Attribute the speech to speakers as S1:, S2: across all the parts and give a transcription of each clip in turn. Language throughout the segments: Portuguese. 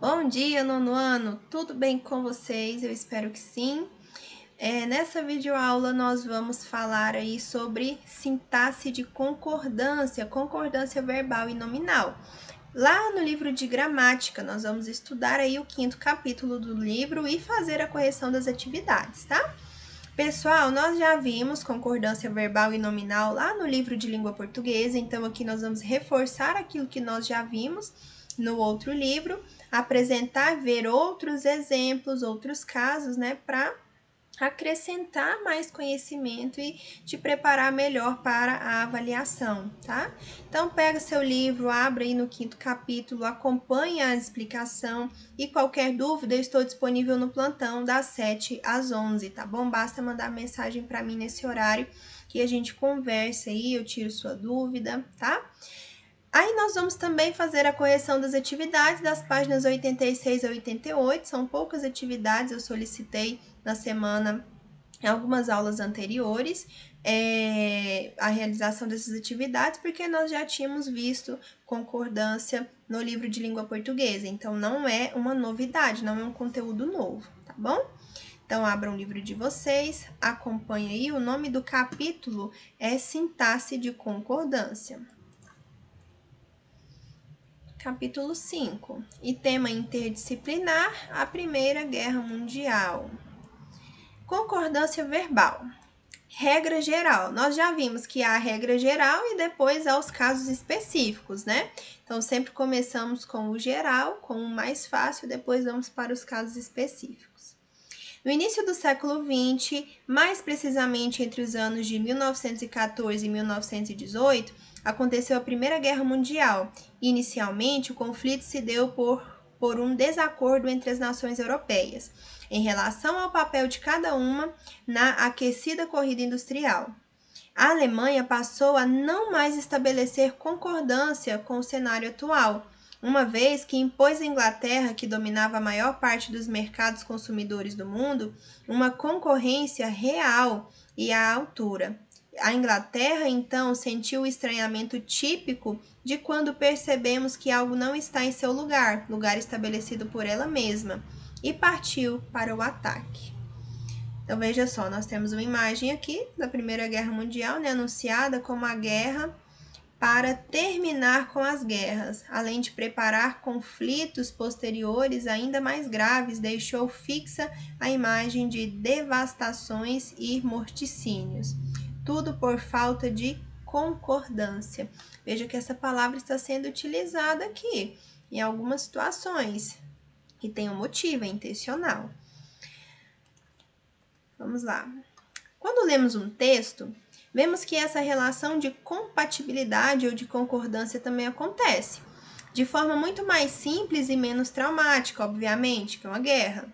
S1: Bom dia, nono ano! Tudo bem com vocês? Eu espero que sim. Nessa videoaula nós vamos falar aí sobre sintaxe de concordância, concordância verbal e nominal. Lá no livro de gramática, nós vamos estudar aí o 5º capítulo do livro e fazer a correção das atividades, tá? Pessoal, nós já vimos concordância verbal e nominal lá no livro de língua portuguesa, então aqui nós vamos reforçar aquilo que nós já vimos no outro livro, apresentar, ver outros exemplos, outros casos, né, para acrescentar mais conhecimento e te preparar melhor para a avaliação, tá? Então, pega seu livro, abre aí no 5º capítulo, acompanhe a explicação e qualquer dúvida eu estou disponível no plantão das 7 às 11, tá bom? Basta mandar mensagem para mim nesse horário que a gente conversa aí, eu tiro sua dúvida, tá? Aí nós vamos também fazer a correção das atividades das páginas 86 a 88, são poucas atividades, eu solicitei na semana, em algumas aulas anteriores, a realização dessas atividades, porque nós já tínhamos visto concordância no livro de língua portuguesa, então não é uma novidade, não é um conteúdo novo, tá bom? Então, abram o livro de vocês, acompanhe aí, o nome do capítulo é Sintaxe de Concordância. Capítulo 5. E tema interdisciplinar, a Primeira Guerra Mundial. Concordância verbal. Regra geral. Nós já vimos que há a regra geral e depois há os casos específicos, né? Então, sempre começamos com o geral, com o mais fácil, depois vamos para os casos específicos. No início do século XX, mais precisamente entre os anos de 1914 e 1918, aconteceu a Primeira Guerra Mundial. Inicialmente, o conflito se deu por um desacordo entre as nações europeias, em relação ao papel de cada uma na aquecida corrida industrial. A Alemanha passou a não mais estabelecer concordância com o cenário atual, uma vez que impôs à Inglaterra, que dominava a maior parte dos mercados consumidores do mundo, uma concorrência real e à altura. A Inglaterra, então, sentiu o estranhamento típico de quando percebemos que algo não está em seu lugar, lugar estabelecido por ela mesma, e partiu para o ataque. Então, veja só, nós temos uma imagem aqui da Primeira Guerra Mundial, né, anunciada como a guerra para terminar com as guerras, além de preparar conflitos posteriores ainda mais graves, deixou fixa a imagem de devastações e morticínios. Tudo por falta de concordância. Veja que essa palavra está sendo utilizada aqui em algumas situações e tem um motivo, é intencional. Vamos lá. Quando lemos um texto, vemos que essa relação de compatibilidade ou de concordância também acontece, de forma muito mais simples e menos traumática, obviamente, que uma guerra.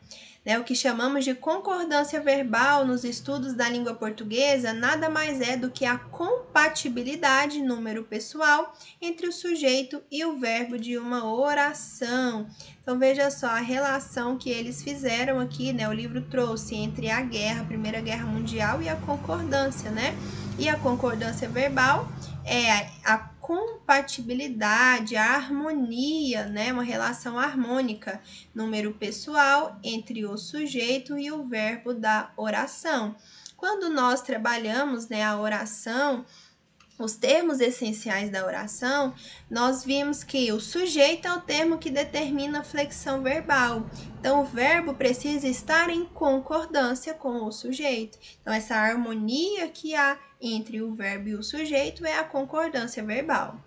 S1: O que chamamos de concordância verbal nos estudos da língua portuguesa nada mais é do que a compatibilidade, número pessoal, entre o sujeito e o verbo de uma oração. Então, veja só a relação que eles fizeram aqui, né? O livro trouxe entre a guerra, a Primeira Guerra Mundial e a concordância, né? E a concordância verbal é a compatibilidade, a harmonia, né? Uma relação harmônica, número pessoal entre o sujeito e o verbo da oração. Quando nós trabalhamos, né, a oração, os termos essenciais da oração, nós vimos que o sujeito é o termo que determina a flexão verbal. Então, o verbo precisa estar em concordância com o sujeito. Então, essa harmonia que há entre o verbo e o sujeito é a concordância verbal.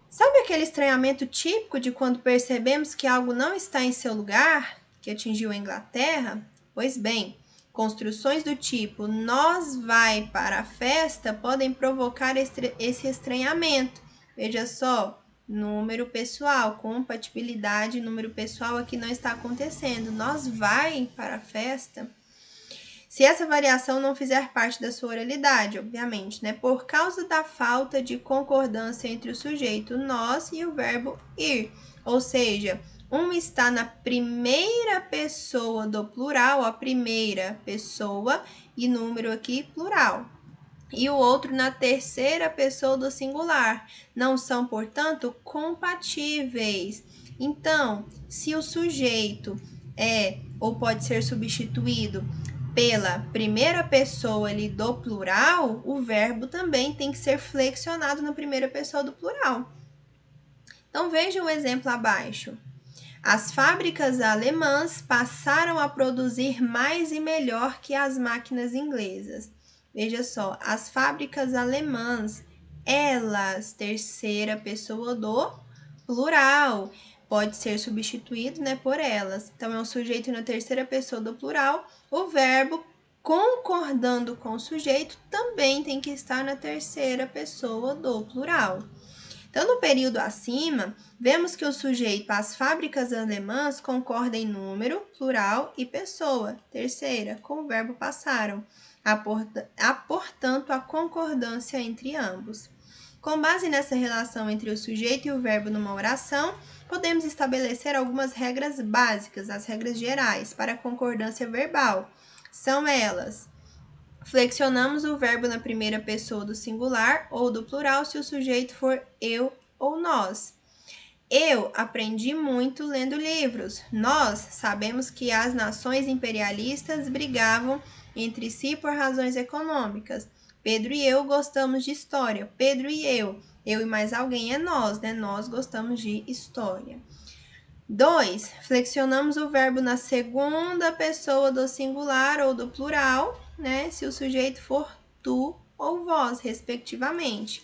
S1: Sabe aquele estranhamento típico de quando percebemos que algo não está em seu lugar, que atingiu a Inglaterra? Pois bem, construções do tipo nós vai para a festa podem provocar esse estranhamento. Veja só, número pessoal, compatibilidade, número pessoal aqui não está acontecendo. Nós vai para a festa. Se essa variação não fizer parte da sua oralidade, obviamente, né? Por causa da falta de concordância entre o sujeito nós e o verbo ir. Ou seja, um está na primeira pessoa do plural, a primeira pessoa e número aqui plural. E o outro na terceira pessoa do singular. Não são, portanto, compatíveis. Então, se o sujeito é ou pode ser substituído pela primeira pessoa ali do plural, o verbo também tem que ser flexionado na primeira pessoa do plural. Então, veja o exemplo abaixo. As fábricas alemãs passaram a produzir mais e melhor que as máquinas inglesas. Veja só, as fábricas alemãs, elas, terceira pessoa do plural, pode ser substituído, né, por elas. Então, é um sujeito na terceira pessoa do plural. O verbo, concordando com o sujeito, também tem que estar na terceira pessoa do plural. Então, no período acima, vemos que o sujeito as fábricas alemãs concorda em número, plural e pessoa, terceira, com o verbo passaram, portanto, a concordância entre ambos. Com base nessa relação entre o sujeito e o verbo numa oração, podemos estabelecer algumas regras básicas, as regras gerais, para a concordância verbal. São elas: flexionamos o verbo na primeira pessoa do singular ou do plural se o sujeito for eu ou nós. Eu aprendi muito lendo livros. Nós sabemos que as nações imperialistas brigavam entre si por razões econômicas. Pedro e eu gostamos de história. Pedro e eu e mais alguém é nós, né? Nós gostamos de história. 2. Flexionamos o verbo na segunda pessoa do singular ou do plural, né? Se o sujeito for tu ou vós, respectivamente.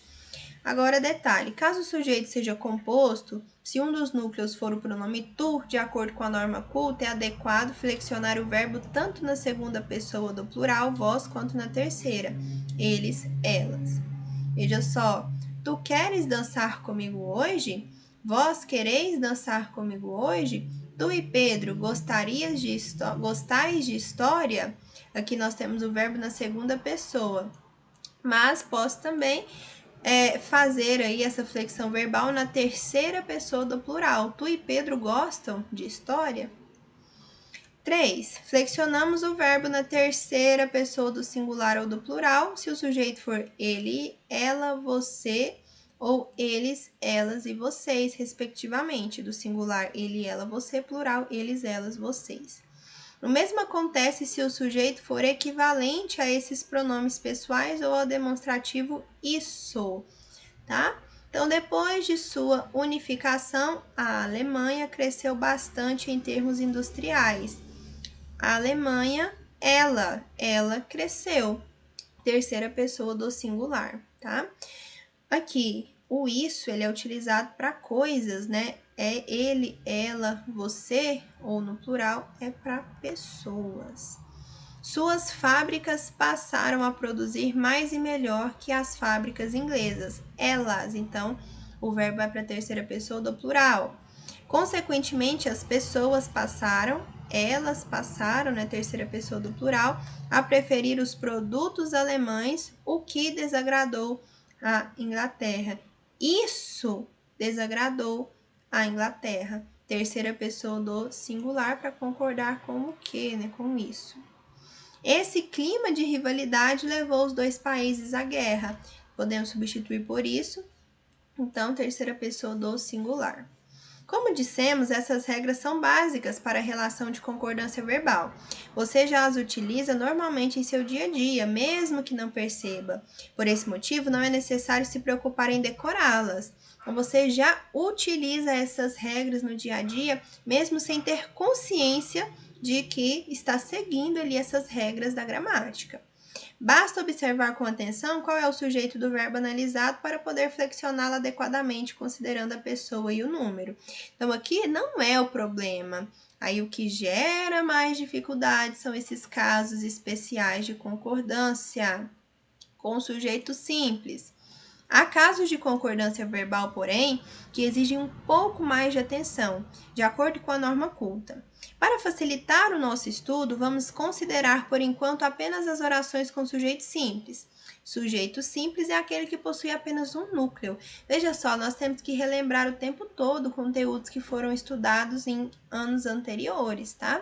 S1: Agora, detalhe: caso o sujeito seja composto, se um dos núcleos for o pronome tu, de acordo com a norma culta, é adequado flexionar o verbo tanto na segunda pessoa do plural, vós, quanto na terceira, eles, elas. Veja só: tu queres dançar comigo hoje? Vós quereis dançar comigo hoje? Tu e Pedro, gostais de história? Aqui nós temos o verbo na segunda pessoa. Mas posso também fazer aí essa flexão verbal na terceira pessoa do plural. Tu e Pedro gostam de história? 3. Flexionamos o verbo na terceira pessoa do singular ou do plural, se o sujeito for ele, ela, você, ou eles, elas e vocês, respectivamente. Do singular, ele, ela, você, plural, eles, elas, vocês. O mesmo acontece se o sujeito for equivalente a esses pronomes pessoais ou ao demonstrativo isso, tá? Então, depois de sua unificação, a Alemanha cresceu bastante em termos industriais. A Alemanha, ela cresceu. Terceira pessoa do singular, tá? Aqui, o isso, ele é utilizado para coisas, né? É ele, ela, você, ou no plural, é para pessoas. Suas fábricas passaram a produzir mais e melhor que as fábricas inglesas. Elas, então, o verbo é para a terceira pessoa do plural. Consequentemente, as pessoas passaram, elas passaram, na terceira pessoa do plural, a preferir os produtos alemães, o que desagradou a Inglaterra. Isso desagradou a Inglaterra. Terceira pessoa do singular para concordar com o que, né? Com isso. Esse clima de rivalidade levou os dois países à guerra. Podemos substituir por isso, então, terceira pessoa do singular. Como dissemos, essas regras são básicas para a relação de concordância verbal. Você já as utiliza normalmente em seu dia a dia, mesmo que não perceba. Por esse motivo, não é necessário se preocupar em decorá-las. Então, você já utiliza essas regras no dia a dia, mesmo sem ter consciência de que está seguindo ali essas regras da gramática. Basta observar com atenção qual é o sujeito do verbo analisado para poder flexioná-lo adequadamente, considerando a pessoa e o número. Então, aqui não é o problema. Aí, o que gera mais dificuldade são esses casos especiais de concordância com o sujeito simples. Há casos de concordância verbal, porém, que exigem um pouco mais de atenção, de acordo com a norma culta. Para facilitar o nosso estudo, vamos considerar por enquanto apenas as orações com sujeito simples. Sujeito simples é aquele que possui apenas um núcleo. Veja só, nós temos que relembrar o tempo todo conteúdos que foram estudados em anos anteriores, tá?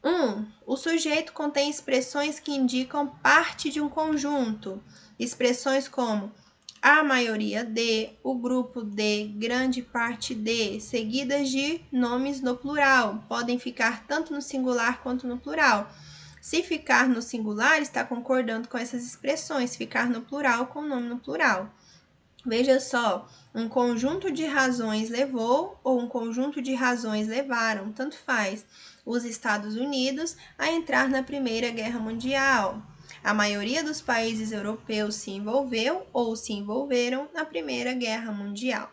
S1: 1. O sujeito contém expressões que indicam parte de um conjunto. Expressões como a maioria de, o grupo de, grande parte de, seguidas de nomes no plural. Podem ficar tanto no singular quanto no plural. Se ficar no singular, está concordando com essas expressões. Se ficar no plural, com o nome no plural. Veja só, um conjunto de razões levou ou um conjunto de razões levaram, tanto faz, os Estados Unidos a entrar na Primeira Guerra Mundial. A maioria dos países europeus se envolveu ou se envolveram na Primeira Guerra Mundial.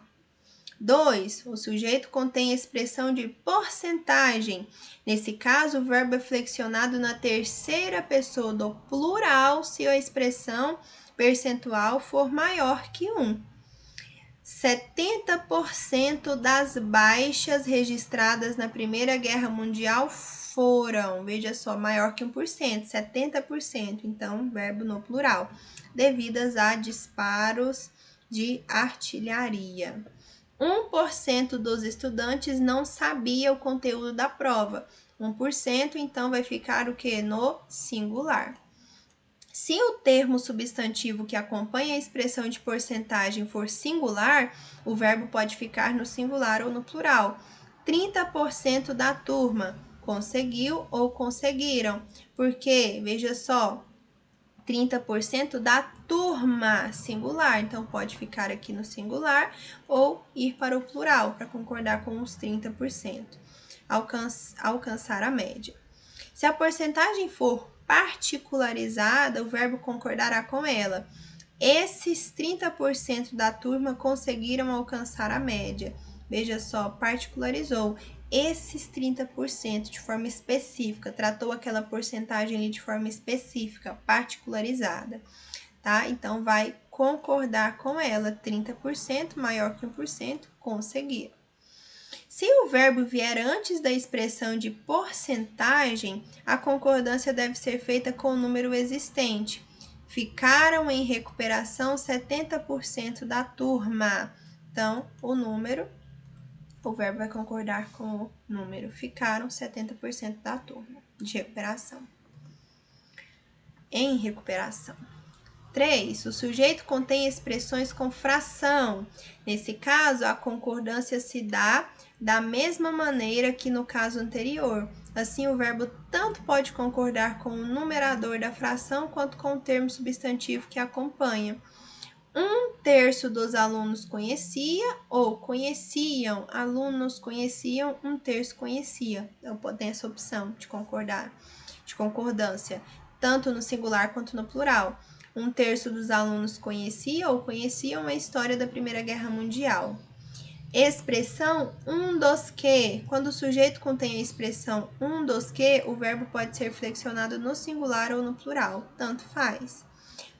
S1: 2. O sujeito contém a expressão de porcentagem. Nesse caso, o verbo é flexionado na terceira pessoa do plural se a expressão percentual for maior que 1. 70% das baixas registradas na Primeira Guerra Mundial foram, veja só, maior que 1%, 70%, então, verbo no plural, devidas a disparos de artilharia. 1% dos estudantes não sabia o conteúdo da prova. 1%, então, vai ficar o que? No singular. Se o termo substantivo que acompanha a expressão de porcentagem for singular, o verbo pode ficar no singular ou no plural. 30% da turma conseguiu ou conseguiram. Porque, veja só, 30% da turma singular. Então, pode ficar aqui no singular ou ir para o plural para concordar com os 30%. Alcançar a média. Se a porcentagem for particularizada, o verbo concordará com ela. Esses 30% da turma conseguiram alcançar a média. Veja só, particularizou. Esses 30% de forma específica, tratou aquela porcentagem ali de forma específica, particularizada, tá? Então, vai concordar com ela. 30% maior que 1%, conseguiram. Se o verbo vier antes da expressão de porcentagem, a concordância deve ser feita com o número existente. Ficaram em recuperação 70% da turma. Então, o verbo vai concordar com o número. Ficaram 70% da turma de recuperação. Em recuperação. 3. O sujeito contém expressões com fração. Nesse caso, a concordância se dá da mesma maneira que no caso anterior. Assim, o verbo tanto pode concordar com o numerador da fração quanto com o termo substantivo que acompanha. 1/3 dos alunos conhecia ou conheciam. Alunos conheciam, 1/3 conhecia. Então, tem essa opção de concordância, tanto no singular quanto no plural. 1/3 dos alunos conhecia ou conheciam a história da Primeira Guerra Mundial. Expressão um dos que. Quando o sujeito contém a expressão um dos que, o verbo pode ser flexionado no singular ou no plural, tanto faz.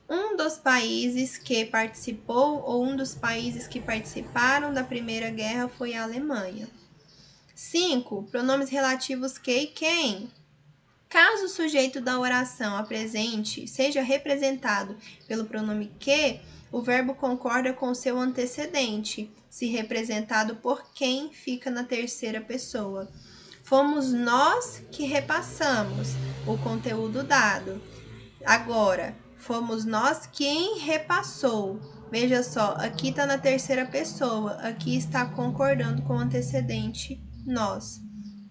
S1: Um dos países que participou ou um dos países que participaram da Primeira Guerra foi a Alemanha. 5. Pronomes relativos que e quem. Caso o sujeito da oração apresente seja representado pelo pronome que, o verbo concorda com o seu antecedente. Se representado por quem, fica na terceira pessoa. Fomos nós que repassamos o conteúdo dado. Agora, fomos nós quem repassou. Veja só, aqui está na terceira pessoa, aqui está concordando com o antecedente nós,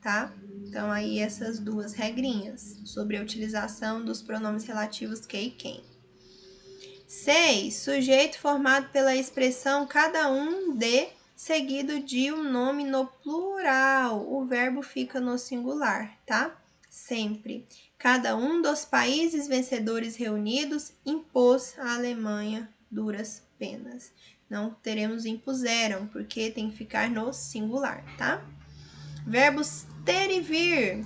S1: tá? Então, aí essas duas regrinhas sobre a utilização dos pronomes relativos que e quem. 6. Sujeito formado pela expressão cada um de, seguido de um nome no plural. O verbo fica no singular, tá? Sempre. Cada um dos países vencedores reunidos impôs à Alemanha duras penas. Não teremos impuseram, porque tem que ficar no singular, tá? Verbos ter e vir.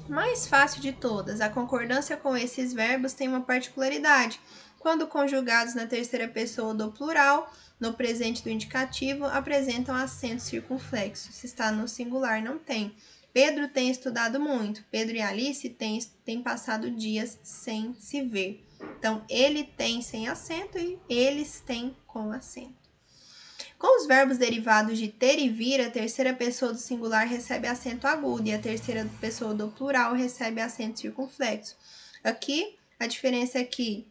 S1: Mais fácil de todas, a concordância com esses verbos tem uma particularidade. Quando conjugados na terceira pessoa do plural, no presente do indicativo, apresentam acento circunflexo. Se está no singular, não tem. Pedro tem estudado muito. Pedro e Alice têm passado dias sem se ver. Então, ele tem sem acento e eles têm com acento. Com os verbos derivados de ter e vir, a terceira pessoa do singular recebe acento agudo e a terceira pessoa do plural recebe acento circunflexo. Aqui, a diferença é que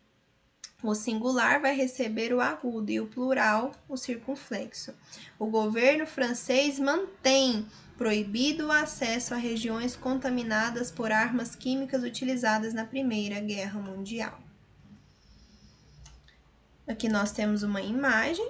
S1: O singular vai receber o agudo e o plural o circunflexo. O governo francês mantém proibido o acesso a regiões contaminadas por armas químicas utilizadas na Primeira Guerra Mundial. Aqui nós temos uma imagem,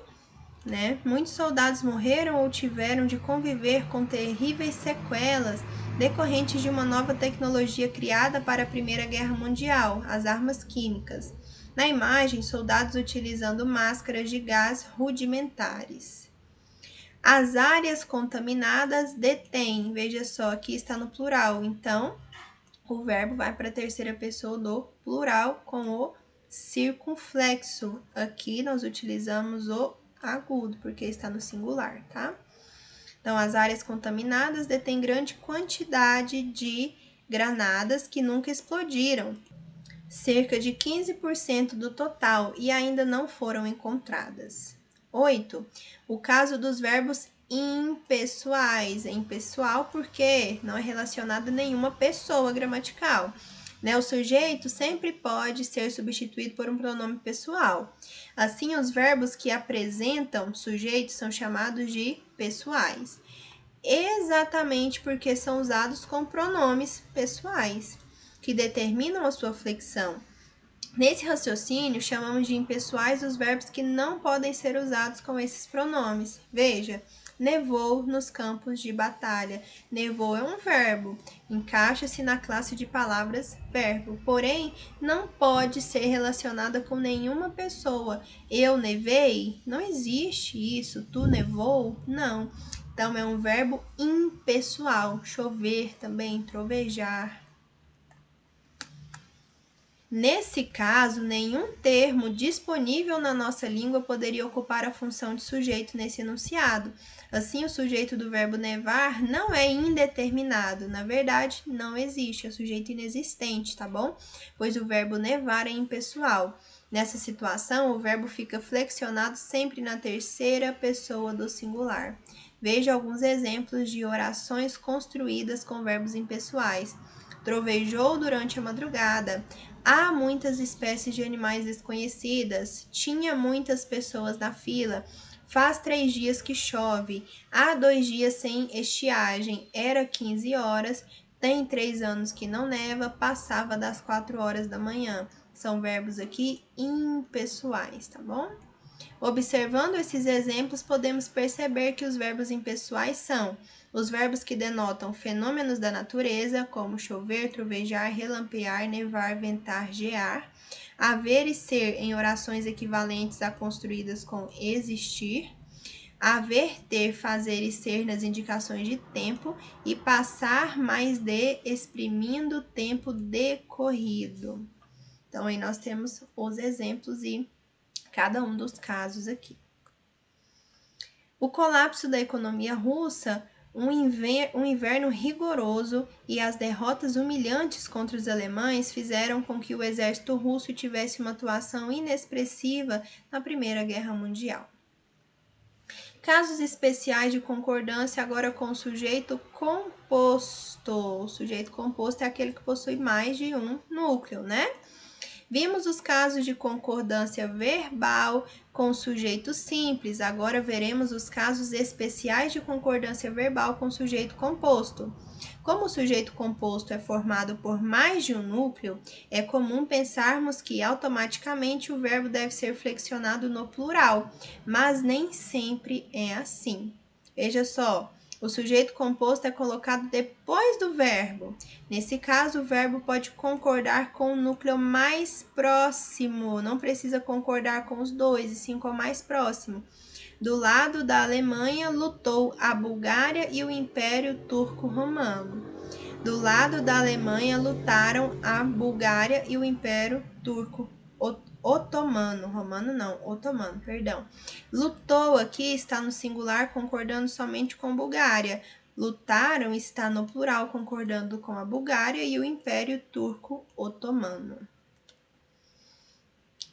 S1: né? Muitos soldados morreram ou tiveram de conviver com terríveis sequelas decorrentes de uma nova tecnologia criada para a Primeira Guerra Mundial, as armas químicas. Na imagem, soldados utilizando máscaras de gás rudimentares. As áreas contaminadas detêm, veja só, aqui está no plural, então o verbo vai para a terceira pessoa do plural com o circunflexo. Aqui nós utilizamos o agudo, porque está no singular, tá? Então, as áreas contaminadas detêm grande quantidade de granadas que nunca explodiram, cerca de 15% do total, e ainda não foram encontradas. 8. O caso dos verbos impessoais. É impessoal porque não é relacionado a nenhuma pessoa gramatical. O sujeito sempre pode ser substituído por um pronome pessoal. Assim, os verbos que apresentam sujeitos são chamados de pessoais, exatamente porque são usados com pronomes pessoais, que determinam a sua flexão. Nesse raciocínio, chamamos de impessoais os verbos que não podem ser usados com esses pronomes. Veja, nevou nos campos de batalha. Nevou é um verbo, encaixa-se na classe de palavras verbo, porém não pode ser relacionada com nenhuma pessoa. Eu nevei? Não existe isso. Tu nevou? Não. Então é um verbo impessoal. Chover também, trovejar. Nesse caso, nenhum termo disponível na nossa língua poderia ocupar a função de sujeito nesse enunciado. Assim, o sujeito do verbo nevar não é indeterminado. Na verdade, não existe, é sujeito inexistente, tá bom? Pois o verbo nevar é impessoal. Nessa situação, o verbo fica flexionado sempre na terceira pessoa do singular. Veja alguns exemplos de orações construídas com verbos impessoais. Trovejou durante a madrugada. Há muitas espécies de animais desconhecidas. Tinha muitas pessoas na fila. Faz 3 dias que chove. Há 2 dias sem estiagem. Era 15 horas. Tem 3 anos que não neva. Passava das 4 horas da manhã. São verbos aqui impessoais, tá bom? Observando esses exemplos, podemos perceber que os verbos impessoais são os verbos que denotam fenômenos da natureza, como chover, trovejar, relampear, nevar, ventar, gear, haver e ser em orações equivalentes a construídas com existir, haver, ter, fazer e ser nas indicações de tempo, e passar mais de exprimindo o tempo decorrido. Então, aí nós temos os exemplos e cada um dos casos aqui. O colapso da economia russa, um inverno rigoroso e as derrotas humilhantes contra os alemães fizeram com que o exército russo tivesse uma atuação inexpressiva na Primeira Guerra Mundial. Casos especiais de concordância agora com o sujeito composto. O sujeito composto é aquele que possui mais de um núcleo, né? Vimos os casos de concordância verbal com sujeito simples. Agora veremos os casos especiais de concordância verbal com sujeito composto. Como o sujeito composto é formado por mais de um núcleo, é comum pensarmos que automaticamente o verbo deve ser flexionado no plural, mas nem sempre é assim. Veja só. O sujeito composto é colocado depois do verbo. Nesse caso, o verbo pode concordar com o núcleo mais próximo. Não precisa concordar com os dois, e sim com o mais próximo. Do lado da Alemanha, lutou a Bulgária e o Império Turco-Romano. Do lado da Alemanha, lutaram a Bulgária e o Império Turco-Otomano. Otomano, perdão. Lutou aqui está no singular, concordando somente com Bulgária. Lutaram está no plural, concordando com a Bulgária e o Império Turco-Otomano.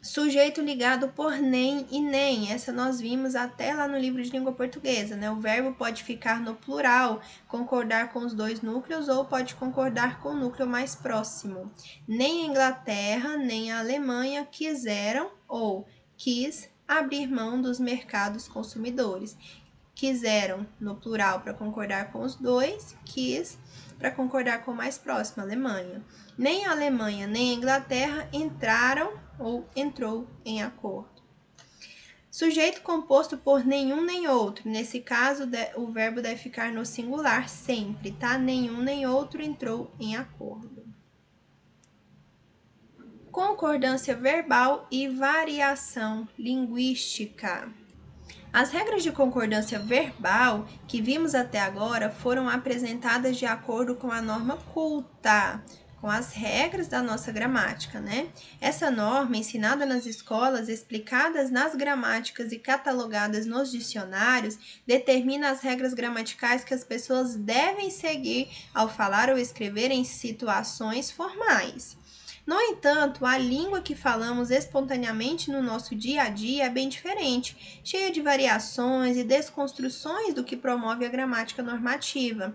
S1: Sujeito ligado por nem e nem. Essa nós vimos até lá no livro de língua portuguesa, né? O verbo pode ficar no plural, concordar com os dois núcleos ou pode concordar com o núcleo mais próximo. Nem a Inglaterra, nem a Alemanha quiseram ou quis abrir mão dos mercados consumidores. Quiseram no plural para concordar com os dois, quis para concordar com o mais próximo, a Alemanha. Nem a Alemanha nem a Inglaterra entraram ou entrou em acordo. Sujeito composto por nenhum nem outro. Nesse caso, o verbo deve ficar no singular sempre, tá? Nenhum nem outro entrou em acordo. Concordância verbal e variação linguística. As regras de concordância verbal que vimos até agora foram apresentadas de acordo com a norma culta, com as regras da nossa gramática, né? Essa norma, ensinada nas escolas, explicadas nas gramáticas e catalogadas nos dicionários, determina as regras gramaticais que as pessoas devem seguir ao falar ou escrever em situações formais. No entanto, a língua que falamos espontaneamente no nosso dia a dia é bem diferente, cheia de variações e desconstruções do que promove a gramática normativa.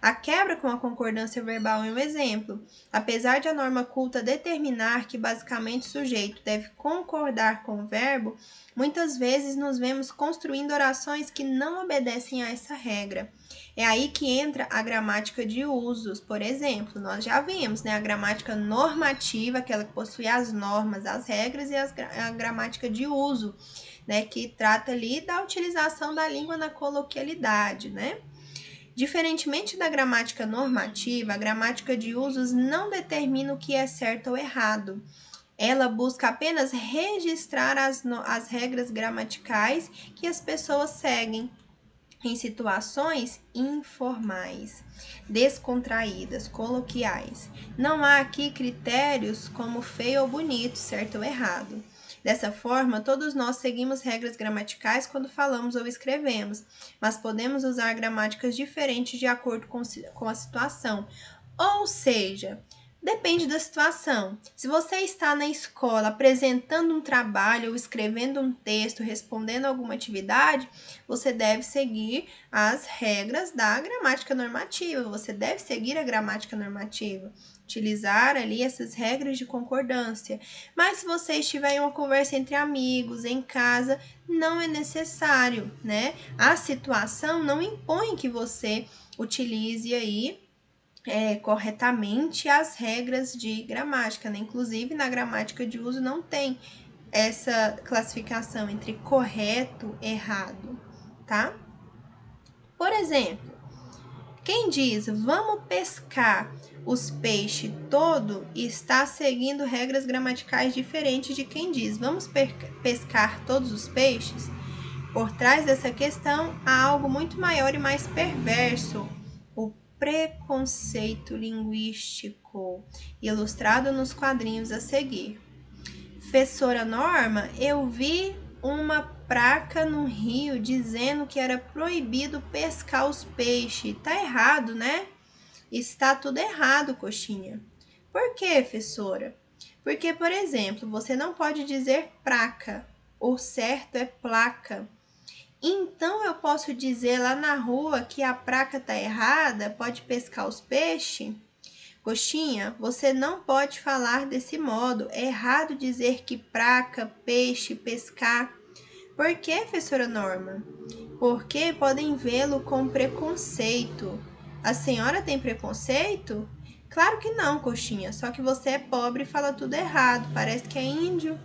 S1: A quebra com a concordância verbal é um exemplo. Apesar de a norma culta determinar que basicamente o sujeito deve concordar com o verbo, muitas vezes nos vemos construindo orações que não obedecem a essa regra. É aí que entra a gramática de usos. Por exemplo, nós já vimos, né, a gramática normativa, aquela que possui as normas, as regras, e a gramática de uso, né, que trata ali da utilização da língua na coloquialidade, né? Diferentemente da gramática normativa, a gramática de usos não determina o que é certo ou errado. Ela busca apenas registrar as regras gramaticais que as pessoas seguem em situações informais, descontraídas, coloquiais. Não há aqui critérios como feio ou bonito, certo ou errado. Dessa forma, todos nós seguimos regras gramaticais quando falamos ou escrevemos, mas podemos usar gramáticas diferentes de acordo com a situação. Ou seja, depende da situação. Se você está na escola apresentando um trabalho ou escrevendo um texto, respondendo alguma atividade, você deve seguir as regras da gramática normativa. Você deve seguir a gramática normativa, utilizar ali essas regras de concordância. Mas se você estiver em uma conversa entre amigos, em casa, não é necessário, né? A situação não impõe que você utilize aí corretamente as regras de gramática, né? Inclusive, na gramática de uso não tem essa classificação entre correto e errado, tá? Por exemplo, quem diz vamos pescar os peixes todo está seguindo regras gramaticais diferentes de quem diz vamos pescar todos os peixes. Por trás dessa questão há algo muito maior e mais perverso, o preconceito linguístico, ilustrado nos quadrinhos a seguir. Professora Norma, eu vi uma placa no rio dizendo que era proibido pescar os peixes. Tá errado, né? Está tudo errado, coxinha. Por quê, professora? Porque, por exemplo, você não pode dizer placa. O certo é placa. Então eu posso dizer lá na rua que a placa tá errada, pode pescar os peixes? Coxinha, você não pode falar desse modo. É errado dizer que placa, peixe, pescar. Por que, professora Norma? Porque podem vê-lo com preconceito. A senhora tem preconceito? Claro que não, coxinha. Só que você é pobre e fala tudo errado. Parece que é índio.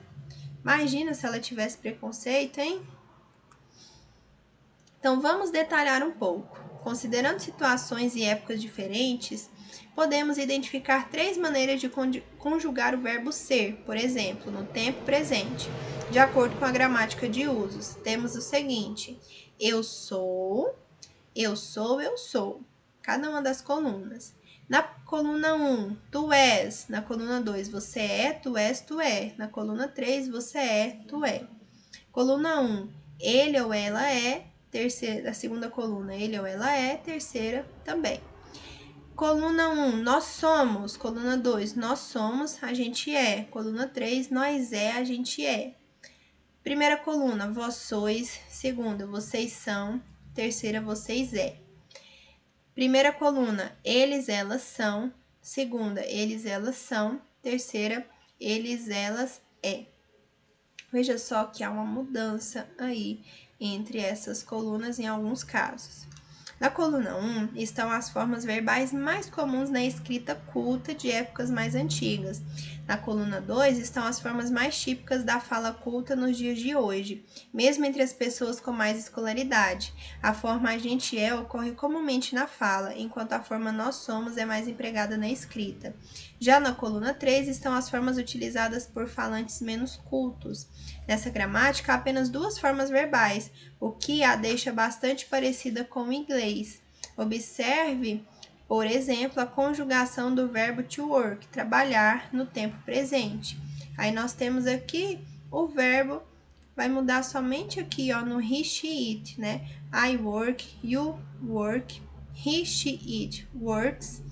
S1: Imagina se ela tivesse preconceito, hein? Então, vamos detalhar um pouco. Considerando situações e épocas diferentes, podemos identificar 3 maneiras de conjugar o verbo ser, por exemplo, no tempo presente, de acordo com a gramática de usos. Temos o seguinte: eu sou, eu sou, eu sou. Cada uma das colunas. Na coluna 1, tu és. Na coluna 2, você é, tu és, tu é. Na coluna 3, você é, tu é. Coluna 1, ele ou ela é. Terceira, a segunda coluna, ele ou ela é. Terceira, também. Coluna 1, nós somos. Coluna 2, nós somos, a gente é. Coluna 3, nós é, a gente é. Primeira coluna, vós sois. Segunda, vocês são. Terceira, vocês é. Primeira coluna, eles, elas são. Segunda, eles, elas são. Terceira, eles, elas é. Veja só que há uma mudança aí entre essas colunas em alguns casos. Na coluna 1 estão as formas verbais mais comuns na escrita culta de épocas mais antigas. Na coluna 2 estão as formas mais típicas da fala culta nos dias de hoje, mesmo entre as pessoas com mais escolaridade. A forma a gente é ocorre comumente na fala, enquanto a forma nós somos é mais empregada na escrita. Já na coluna 3 estão as formas utilizadas por falantes menos cultos. Nessa gramática há apenas duas formas verbais, o que a deixa bastante parecida com o inglês. Observe, por exemplo, a conjugação do verbo to work, trabalhar, no tempo presente. Aí nós temos aqui o verbo, vai mudar somente aqui, ó, no he, she, it, né? I work, you work, he, she, it works,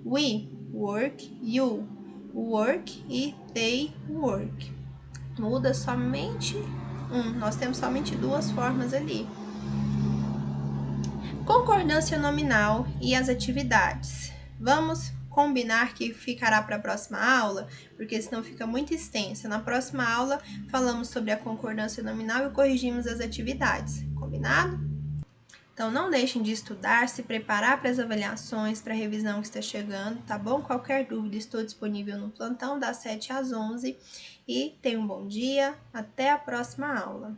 S1: we work, you work e they work. Muda somente nós temos somente duas formas ali. Concordância nominal e as atividades. Vamos combinar que ficará para a próxima aula, porque senão fica muito extensa. Na próxima aula, falamos sobre a concordância nominal e corrigimos as atividades. Combinado? Então, não deixem de estudar, se preparar para as avaliações, para a revisão que está chegando, tá bom? Qualquer dúvida, estou disponível no plantão das 7 às 11. E tenham um bom dia. Até a próxima aula.